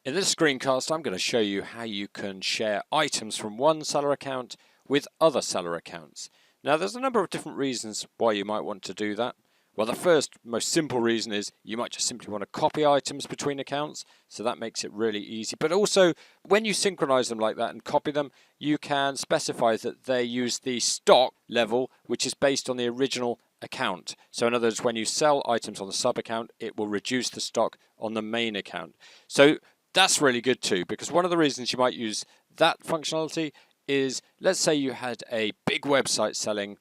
In this screencast, I'm going to show you how you can share items from one Sellr account with other Sellr accounts. Now, there's a number of different reasons why you might want to do that. Well, the first, most simple reason is you might just simply want to copy items between accounts, so that makes it really easy. But also, when you synchronize them like that and copy them, you can specify that they use the stock level, which is based on the original account. So in other words, when you sell items on the sub account, it will reduce the stock on the main account. So that's really good too, because one of the reasons you might use that functionality is, let's say you had a big website selling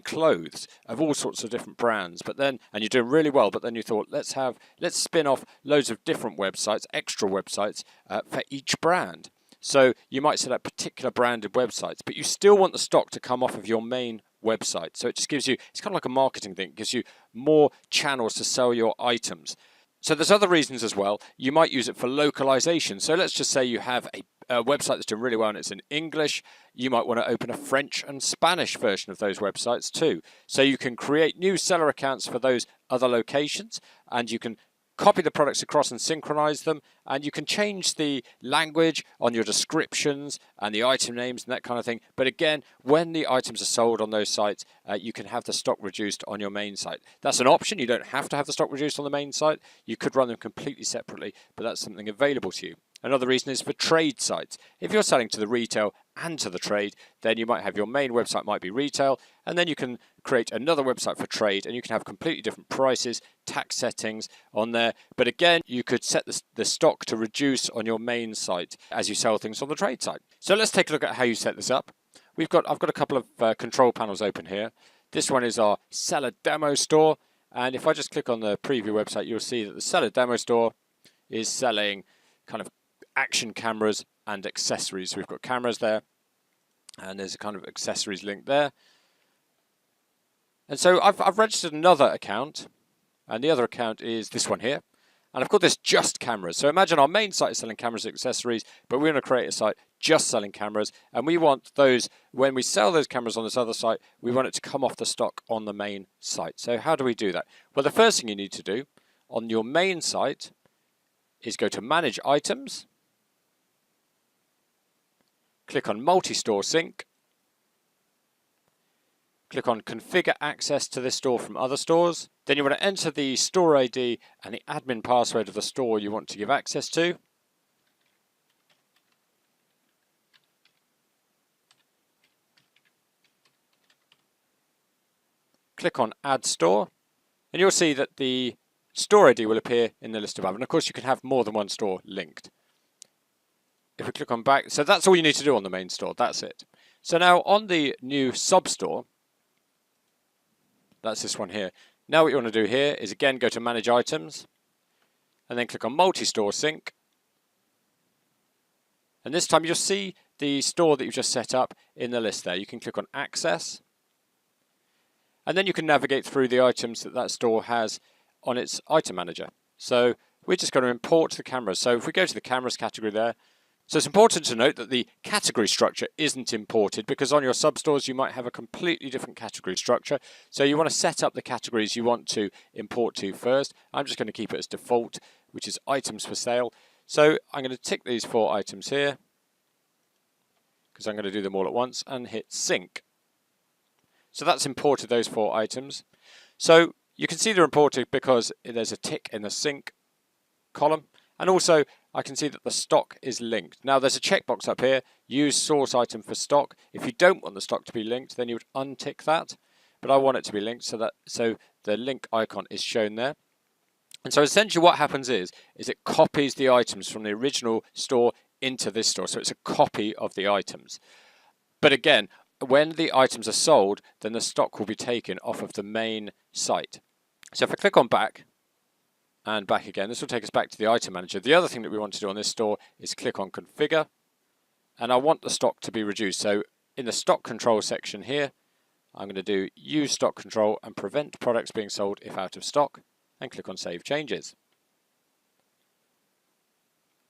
clothes of all sorts of different brands, and you're doing really well, but then you thought, let's spin off loads of different websites, extra websites for each brand. So you might set up particular branded websites, but you still want the stock to come off of your main website. So it just gives you, it's kind of like a marketing thing, it gives you more channels to sell your items. So there's other reasons as well. You might use it for localization. So let's just say you have a website that's doing really well and it's in English. You might want to open a French and Spanish version of those websites too. So you can create new Sellr accounts for those other locations, and you can copy the products across and synchronize them, and you can change the language on your descriptions and the item names and that kind of thing. But again, when the items are sold on those sites, you can have the stock reduced on your main site. That's an option. You don't have to have the stock reduced on the main site. You could run them completely separately, but that's something available to you. Another reason is for trade sites. If you're selling to the retail and to the trade, then you might have your main website might be retail, and then you can create another website for trade, and you can have completely different prices, tax settings on there. But again, you could set the stock to reduce on your main site as you sell things on the trade site. So let's take a look at how you set this up. I've got a couple of control panels open here. This one is our Sellr demo store, and if I just click on the preview website, you'll see that the Sellr demo store is selling kind of action cameras and accessories. So we've got cameras there, and there's a kind of accessories link there. And so I've registered another account, and the other account is this one here. And I've got this just cameras. So imagine our main site is selling cameras and accessories, but we're going to create a site just selling cameras, and we want those, when we sell those cameras on this other site, we want it to come off the stock on the main site. So how do we do that? Well, the first thing you need to do on your main site is go to Manage Items, click on Multi-Store Sync, click on Configure Access to this store from other stores. Then you want to enter the store ID and the admin password of the store you want to give access to. Click on Add Store, and you'll see that the store ID will appear in the list above. And of course, you can have more than one store linked. If we click on back, so that's all you need to do on the main store, that's it. So now on the new sub-store, that's this one here. Now what you want to do here is again go to Manage Items, and then click on Multi-Store Sync. And this time you'll see the store that you've just set up in the list there. You can click on Access, and then you can navigate through the items that store has on its item manager. So we're just going to import the cameras. So if we go to the cameras category there, so it's important to note that the category structure isn't imported, because on your sub-stores you might have a completely different category structure. So you want to set up the categories you want to import to first. I'm just going to keep it as default, which is items for sale. So I'm going to tick these 4 items here, because I'm going to do them all at once, and hit sync. So that's imported those 4 items. So you can see they're imported because there's a tick in the sync column, and also I can see that the stock is linked. Now there's a checkbox up here, use source item for stock. If you don't want the stock to be linked, then you would untick that, but I want it to be linked, so the link icon is shown there. And so essentially what happens is it copies the items from the original store into this store, so it's a copy of the items. But again, when the items are sold, then the stock will be taken off of the main site. So if I click on back, and back again, this will take us back to the item manager. The other thing that we want to do on this store is click on Configure, and I want the stock to be reduced. So in the stock control section here, I'm going to do Use Stock Control and Prevent Products Being Sold if out of stock, and click on Save Changes.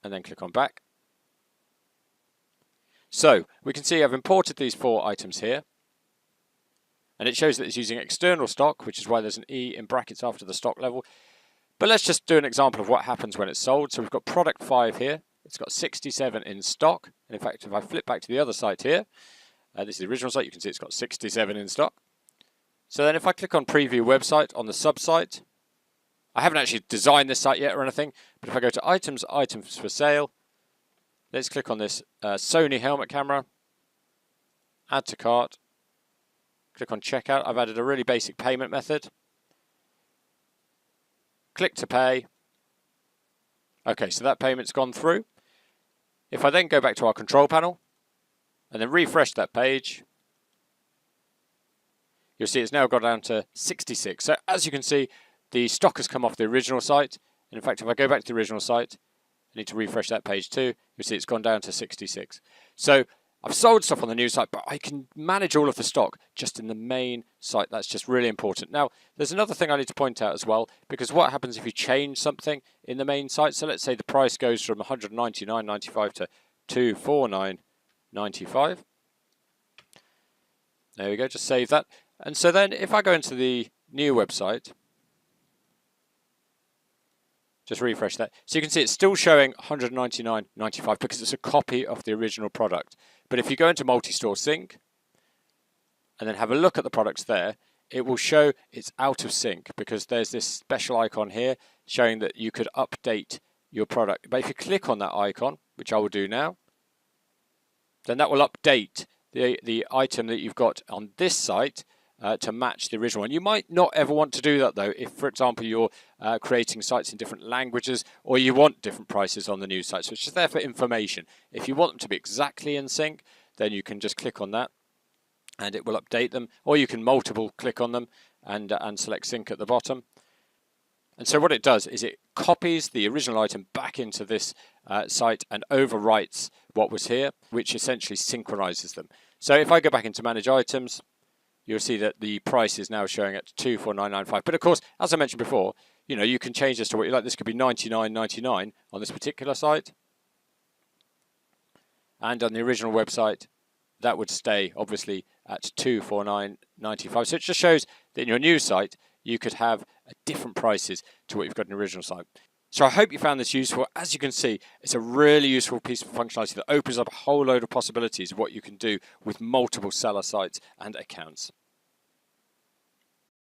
And then click on back. So we can see I've imported these 4 items here, and it shows that it's using external stock, which is why there's an E in brackets after the stock level. But let's just do an example of what happens when it's sold. So we've got product 5 here. It's got 67 in stock. And in fact, if I flip back to the other site here, this is the original site, you can see it's got 67 in stock. So then if I click on preview website on the sub-site, I haven't actually designed this site yet or anything, but if I go to items, items for sale, let's click on this Sony helmet camera, add to cart, click on checkout. I've added a really basic payment method. Click to pay. Okay, so that payment's gone through. If I then go back to our control panel and then refresh that page, you'll see it's now got down to 66. So as you can see, the stock has come off the original site. And in fact, if I go back to the original site, I need to refresh that page too. You'll see it's gone down to 66. So I've sold stuff on the new site, but I can manage all of the stock just in the main site. That's just really important. Now, there's another thing I need to point out as well, because what happens if you change something in the main site? So let's say the price goes from $199.95 to $249.95. There we go, just save that. And so then if I go into the new website, just refresh that. So you can see it's still showing $199.95 because it's a copy of the original product. But if you go into multi-store sync and then have a look at the products there, it will show it's out of sync because there's this special icon here showing that you could update your product. But if you click on that icon, which I will do now, then that will update the item that you've got on this site to match the original one. You might not ever want to do that though if, for example, you're creating sites in different languages or you want different prices on the new site. So it's just there for information. If you want them to be exactly in sync, then you can just click on that and it will update them, or you can multiple click on them and select sync at the bottom. And so what it does is it copies the original item back into this site and overwrites what was here, which essentially synchronizes them. So if I go back into manage items, you'll see that the price is now showing at $249.95. But of course, as I mentioned before, you know, you can change this to what you like. This could be $99.99 on this particular site. And on the original website, that would stay obviously at $249.95. So it just shows that in your new site, you could have different prices to what you've got in the original site. So I hope you found this useful. As you can see, it's a really useful piece of functionality that opens up a whole load of possibilities of what you can do with multiple seller sites and accounts.